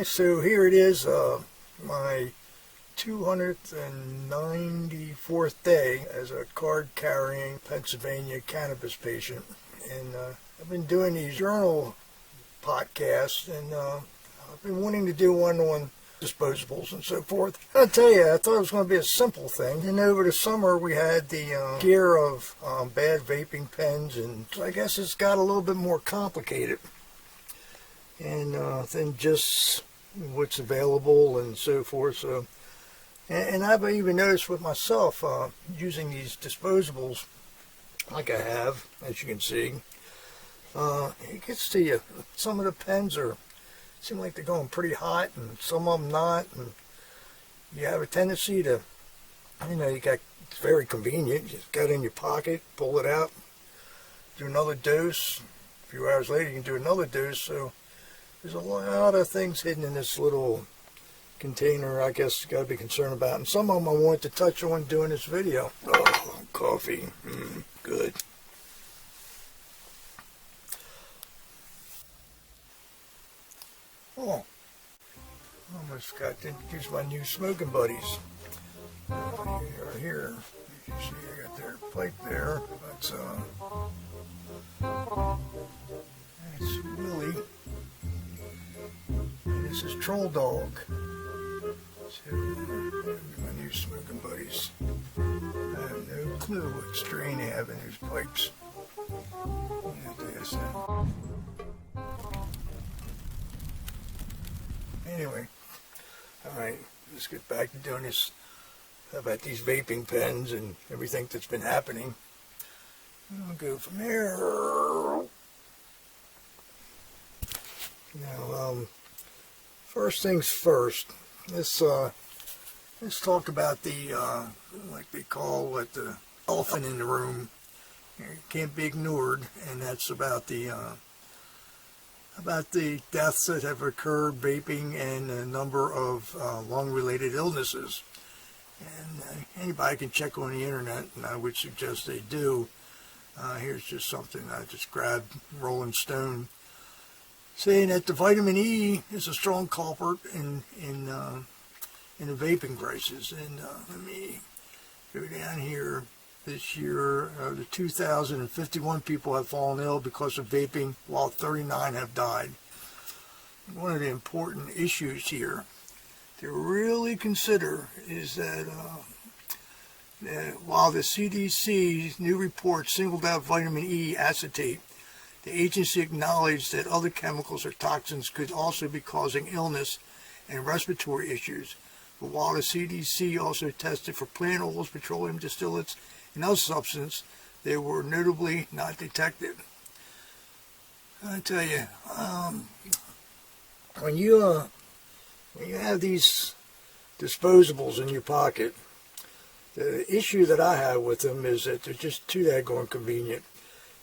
So here it is, my 294th day as a card-carrying Pennsylvania cannabis patient, and I've been doing these journal podcasts, and I've been wanting to do one on disposables and so forth. I'll tell you, I thought it was going to be a simple thing, and over the summer we had the gear of bad vaping pens, and I guess it's got a little bit more complicated and than just what's available and so forth. So, and I've even noticed with myself using these disposables like I have, as you can see, it gets to you. Some of the pens seem like they're going pretty hot, and some of them not, and you have a tendency to, it's very convenient. You just got it in your pocket, pull it out, do another dose. A few hours later you can do another dose. So there's a lot of things hidden in this little container, I guess, you got to be concerned about. And some of them I wanted to touch on doing this video. Oh, coffee. Good. Oh, almost forgot to introduce my new smoking buddies. They are here. You can see I got their pipe there. That's Willie. This is Troll Dog. So, my new smoking buddies. I have no clue what strain they have in these pipes. Anyway, alright, let's get back to doing this about these vaping pens and everything that's been happening. We'll go from there. Now, first things first, let's talk about the, like they call it, the elephant in the room. It can't be ignored, and that's about the deaths that have occurred vaping and a number of lung-related illnesses. And anybody can check on the internet, and I would suggest they do. Here's just something I just grabbed, Rolling Stone, saying that the vitamin E is a strong culprit in the vaping crisis. And let me go down here. This year, the 2,051 people have fallen ill because of vaping, while 39 have died. One of the important issues here to really consider is that while the CDC's new report singled out vitamin E acetate, the agency acknowledged that other chemicals or toxins could also be causing illness and respiratory issues. But while the CDC also tested for plant oils, petroleum distillates, and other substances, they were notably not detected. I tell you, when you have these disposables in your pocket, the issue that I have with them is that they're just too daggone convenient.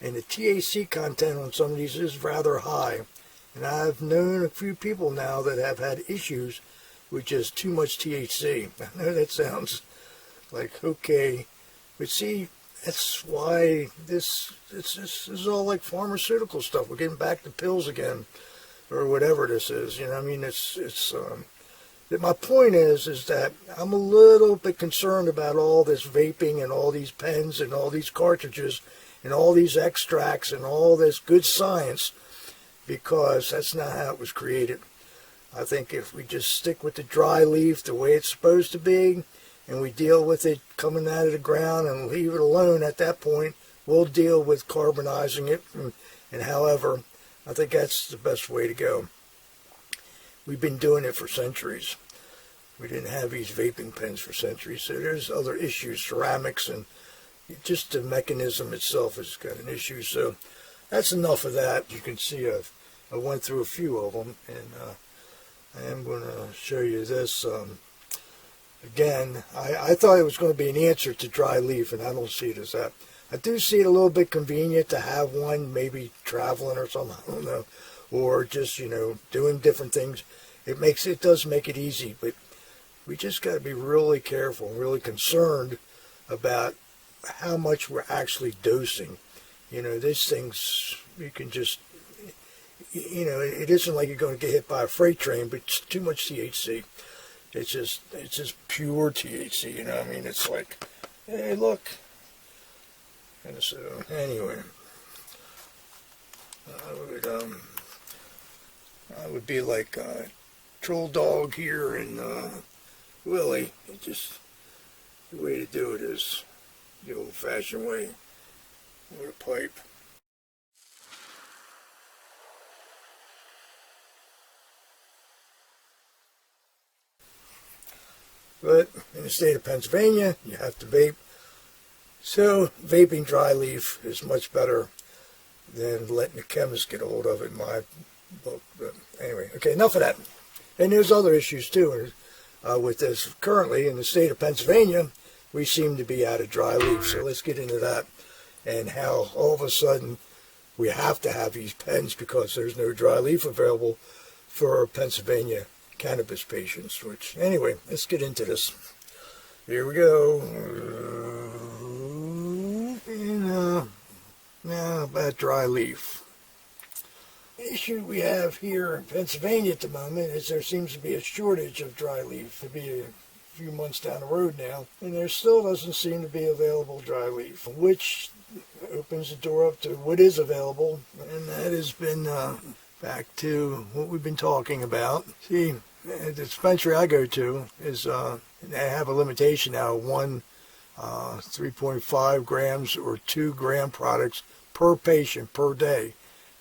And the THC content on some of these is rather high. And I've known a few people now that have had issues with just too much THC. I know that sounds like, okay, but see, that's why this is all like pharmaceutical stuff. We're getting back to pills again, or whatever this is. You know, I mean, my point is that I'm a little bit concerned about all this vaping and all these pens and all these cartridges and all these extracts and all this good science, because that's not how it was created. I think if we just stick with the dry leaf the way it's supposed to be, and we deal with it coming out of the ground and leave it alone at that point, we'll deal with carbonizing it. And however, I think that's the best way to go. We've been doing it for centuries. We didn't have these vaping pens for centuries. So there's other issues, ceramics, and just the mechanism itself has got an issue. So that's enough of that. You can see I went through a few of them, and I am going to show you this. Again, I thought it was going to be an answer to dry leaf, and I don't see it as that. I do see it a little bit convenient to have one, maybe traveling or something, I don't know, or just, doing different things. It does make it easy, but we just got to be really careful, really concerned about how much we're actually dosing. These things, you can just, it isn't like you're going to get hit by a freight train, but it's too much THC. It's just pure THC, it's like, hey, look. And so, anyway, I would be like Troll Dog here and Willie. The way to do it is the old-fashioned way, with a pipe. But in the state of Pennsylvania, you have to vape. So vaping dry leaf is much better than letting the chemist get a hold of it, in my book. But anyway, okay, enough of that. And there's other issues too with this. Currently in the state of Pennsylvania, we seem to be out of dry leaf. So let's get into that and how all of a sudden we have to have these pens because there's no dry leaf available for Pennsylvania cannabis patients. Which, anyway, let's get into this. Here we go. And now about dry leaf. The issue we have here in Pennsylvania at the moment is there seems to be a shortage of dry leaf. It'll be a few months down the road now, and there still doesn't seem to be available dry leaf, which opens the door up to what is available, and that has been back to what we've been talking about. See, the dispensary I go to is they have a limitation now of 3.5 grams or 2 gram products per patient per day.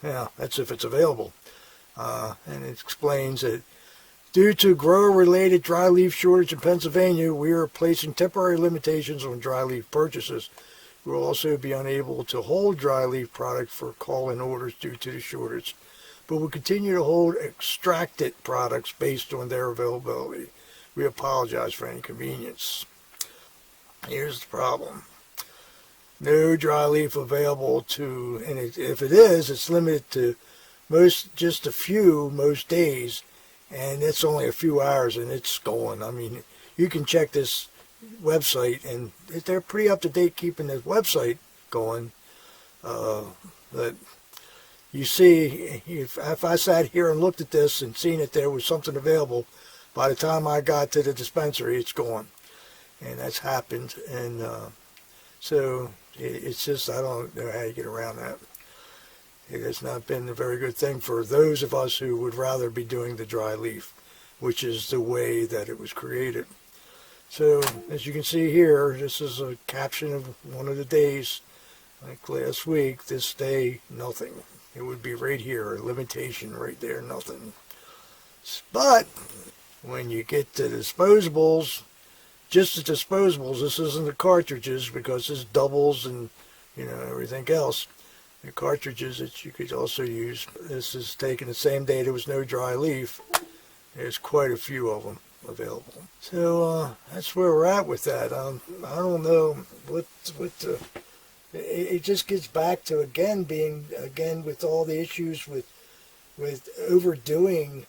Now, that's if it's available. And it explains that due to grower-related dry leaf shortage in Pennsylvania, we are placing temporary limitations on dry leaf purchases. We will also be unable to hold dry leaf product for call-in orders due to the shortage, but will continue to hold extracted products based on their availability. We apologize for any inconvenience. Here's the problem. No dry leaf available to, and if it is, it's limited to just a few most days, and it's only a few hours and it's gone. I mean, you can check this website and they're pretty up to date keeping this website going. But you see, if I sat here and looked at this and seen that there was something available, by the time I got to the dispensary, it's gone. And that's happened. And so it's just, I don't know how you get around that. It has not been a very good thing for those of us who would rather be doing the dry leaf, which is the way that it was created. So, as you can see here, this is a caption of one of the days. Like last week, this day, nothing. It would be right here, a limitation right there, nothing. But when you get to disposables, just the disposables, this isn't the cartridges because this doubles and everything else. The cartridges that you could also use, this is taken the same day there was no dry leaf. There's quite a few of them available. So that's where we're at with that. I don't know what it just gets back to again with all the issues with overdoing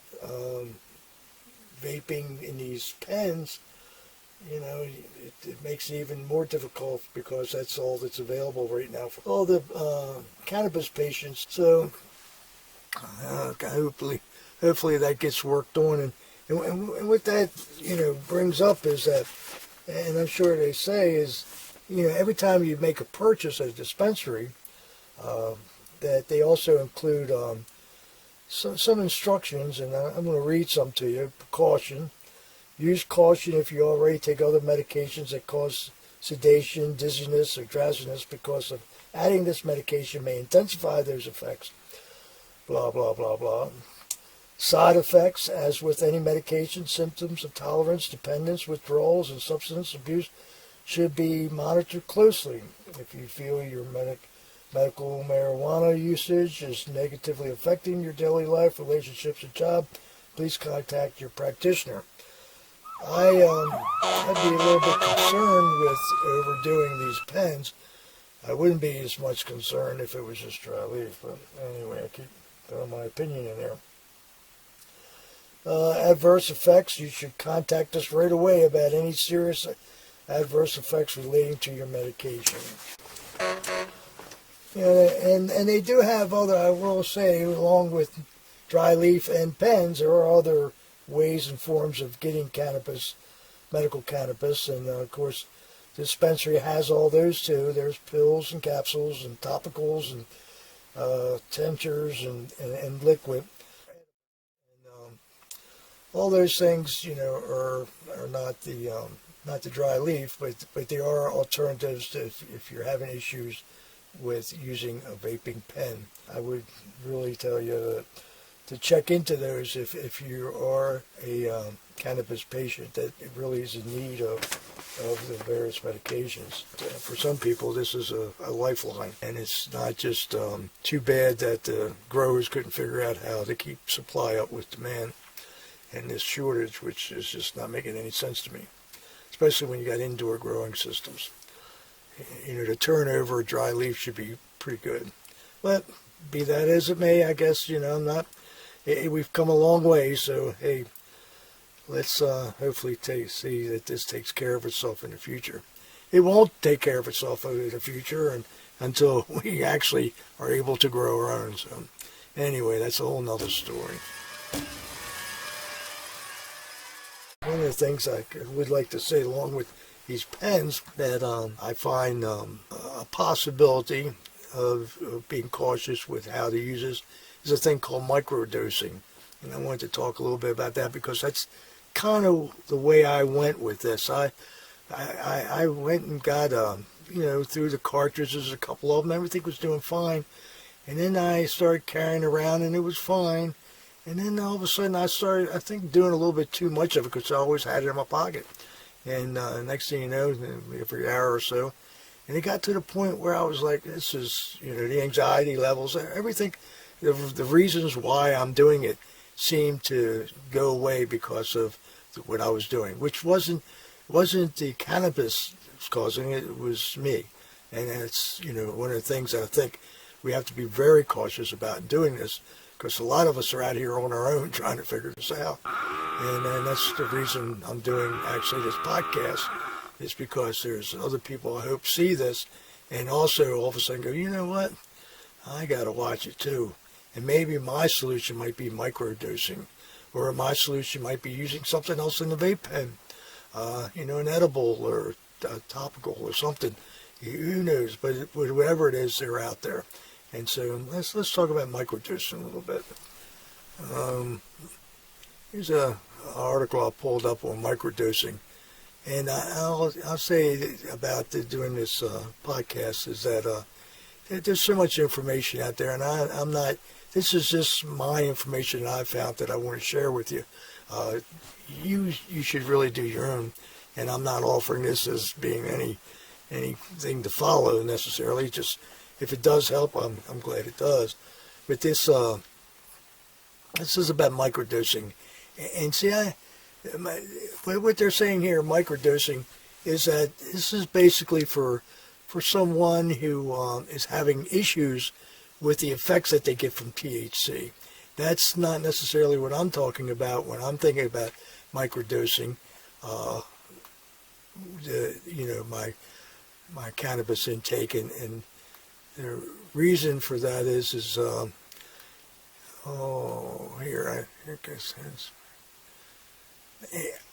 vaping in these pens. It makes it even more difficult because that's all that's available right now for all the cannabis patients. So hopefully that gets worked on. And what that brings up is that, and I'm sure they say is, every time you make a purchase at a dispensary, that they also include some instructions, and I'm going to read some to you. Precaution. Use caution if you already take other medications that cause sedation, dizziness, or drowsiness, because of adding this medication may intensify those effects. Blah, blah, blah, blah. Side effects, as with any medication, symptoms of tolerance, dependence, withdrawals, and substance abuse should be monitored closely. If you feel your medical marijuana usage is negatively affecting your daily life, relationships, and job, please contact your practitioner. I'd be a little bit concerned with overdoing these pens. I wouldn't be as much concerned if it was just dry leaf, but anyway, I keep throwing my opinion in there. Adverse effects, you should contact us right away about any serious adverse effects relating to your medication. And they do have other, I will say, along with dry leaf and pens, there are other ways and forms of getting cannabis, medical cannabis, and of course, the dispensary has all those too. There's pills and capsules and topicals and tinctures and liquid. And, all those things, are not the dry leaf, but they are alternatives to if you're having issues with using a vaping pen. I would really tell you to check into those if you are a cannabis patient that really is in need of the various medications. For some people, this is a lifeline, and it's not just too bad that the growers couldn't figure out how to keep supply up with demand and this shortage, which is just not making any sense to me, especially when you got indoor growing systems. The turnover of dry leaf should be pretty good. But be that as it may, I guess, we've come a long way, so hey, let's hopefully see that this takes care of itself in the future. It won't take care of itself in the future until we actually are able to grow our own. So anyway, that's a whole nother story. One of the things I would like to say along with these pens that I find a possibility of being cautious with how to use this is a thing called microdosing. And I wanted to talk a little bit about that because that's kind of the way I went with this. I went and got, through the cartridges, a couple of them, everything was doing fine. And then I started carrying around and it was fine. And then all of a sudden I started, I think, doing a little bit too much of it because I always had it in my pocket. And next thing you know, every hour or so, and it got to the point where I was like, this is, the anxiety levels, everything, the reasons why I'm doing it seemed to go away because of what I was doing, which wasn't the cannabis was causing it, it was me. And it's, one of the things that I think we have to be very cautious about in doing this, because a lot of us are out here on our own trying to figure this out. And that's the reason I'm doing actually this podcast, is because there's other people I hope see this and also all of a sudden go, you know what, I got to watch it too. And maybe my solution might be microdosing, or my solution might be using something else in the vape pen, an edible or a topical or something. Who knows? But whatever it is, they're out there. And so let's talk about microdosing a little bit. Here's an article I pulled up on microdosing, and I'll say about doing this podcast is that there's so much information out there, and I'm not. This is just my information that I found that I want to share with you. You should really do your own, and I'm not offering this as being anything to follow necessarily. Just if it does help, I'm glad it does. But this is about microdosing, and see, what they're saying here, microdosing, is that this is basically for someone who is having issues with the effects that they get from THC. That's not necessarily what I'm talking about when I'm thinking about microdosing. My cannabis intake, and the reason for that is here it goes.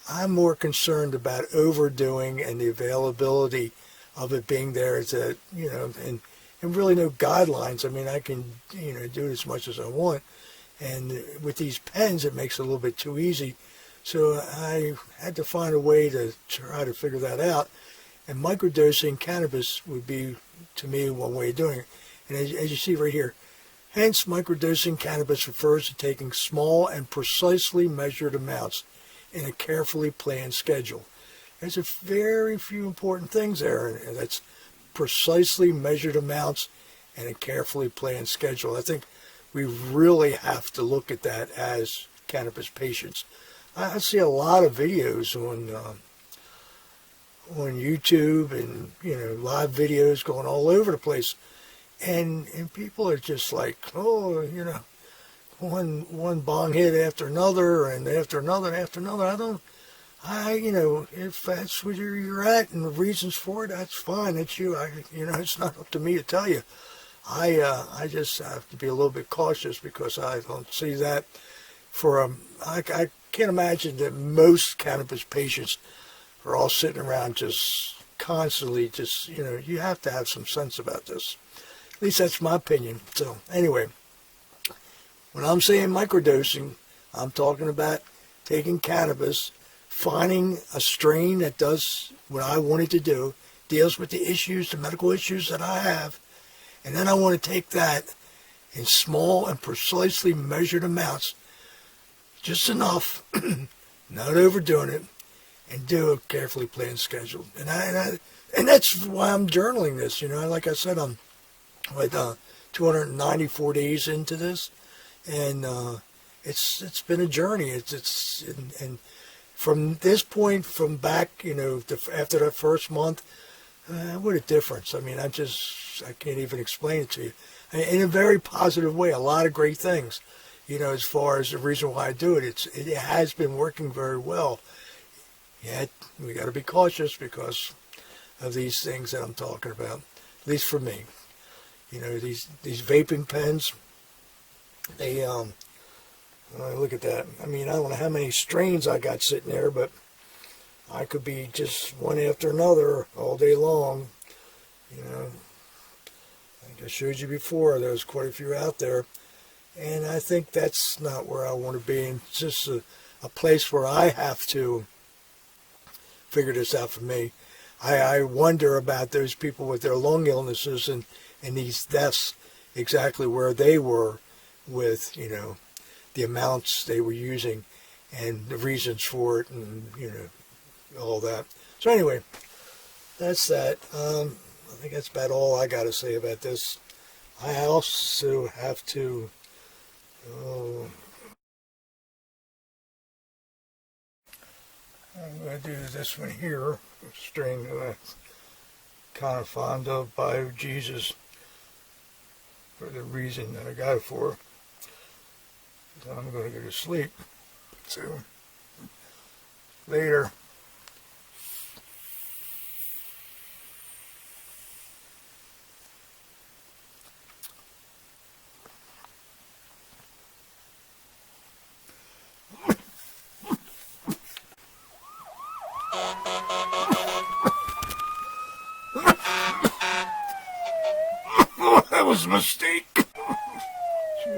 I'm more concerned about overdoing and the availability of it being there as a, and really no guidelines. I mean, I can, do as much as I want. And with these pens, it makes it a little bit too easy. So I had to find a way to try to figure that out. And microdosing cannabis would be, to me, one way of doing it. And as you see right here, hence microdosing cannabis refers to taking small and precisely measured amounts in a carefully planned schedule. There's a very few important things there, and that's precisely measured amounts and a carefully planned schedule. I think we really have to look at that as cannabis patients. I see a lot of videos on YouTube and, you know, live videos going all over the place. And people are just like, oh, you know, one bong hit after another and after another and after another. You know, if that's where you're at and the reasons for it, that's fine. That's you. You know, it's not up to me to tell you. I just have to be a little bit cautious because I don't see that I can't imagine that most cannabis patients are all sitting around just constantly you know, you have to have some sense about this. At least that's my opinion. So anyway, when I'm saying microdosing, I'm talking about taking cannabis, finding a strain that does what I want it to do, deals with the issues, the medical issues that I have, and then I want to take that in small and precisely measured amounts, just enough, not overdoing it, and do a carefully planned schedule. And that's why I'm journaling this. You know, like I said, I'm like 294 days into this, and it's been a journey. And from this point, from back, you know, after that first month, what a difference. I mean, I can't even explain it to you. In a very positive way, a lot of great things. You know, as far as the reason why I do it, it has been working very well. Yet, we got to be cautious because of these things that I'm talking about, at least for me. You know, these vaping pens, they, look at that. I mean, I don't know how many strains I got sitting there, but I could be just one after another all day long. You know, like I showed you before, there's quite a few out there. And I think that's not where I want to be. And it's just a place where I have to figure this out for me. I wonder about those people with their lung illnesses and these deaths, exactly where they were with, you know, the amounts they were using and the reasons for it and, you know, all that. So anyway, that's that. I think that's about all I got to say about this. I also have to... I'm going to do this one here, a strain that I'm kind of fond of, by Jesus, for the reason that I got it for. So I'm going to go to sleep. So, later. That was a mistake.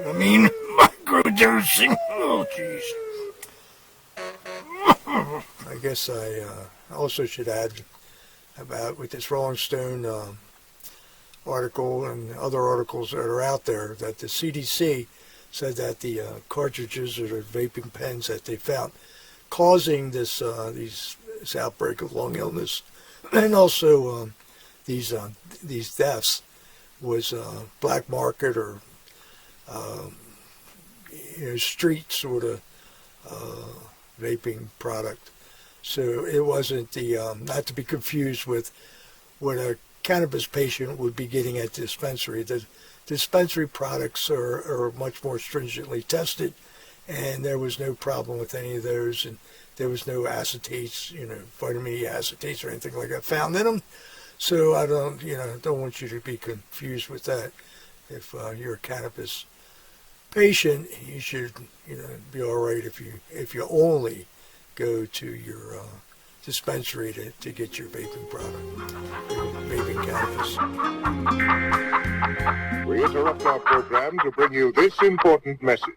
I mean, microdosing. Oh, jeez. I guess I also should add about with this Rolling Stone article and other articles that are out there that the CDC said that the cartridges or the vaping pens that they found causing this outbreak of lung illness and also these deaths was black market or street sort of vaping product. So it wasn't the not to be confused with what a cannabis patient would be getting at the dispensary. The dispensary products are much more stringently tested, and there was no problem with any of those, and there was no acetates, vitamin E acetates or anything like that found in them. So I don't want you to be confused with that. If you're a cannabis patient, you should, be all right if you only go to your dispensary to get your vaping product, vaping cannabis. We interrupt our program to bring you this important message.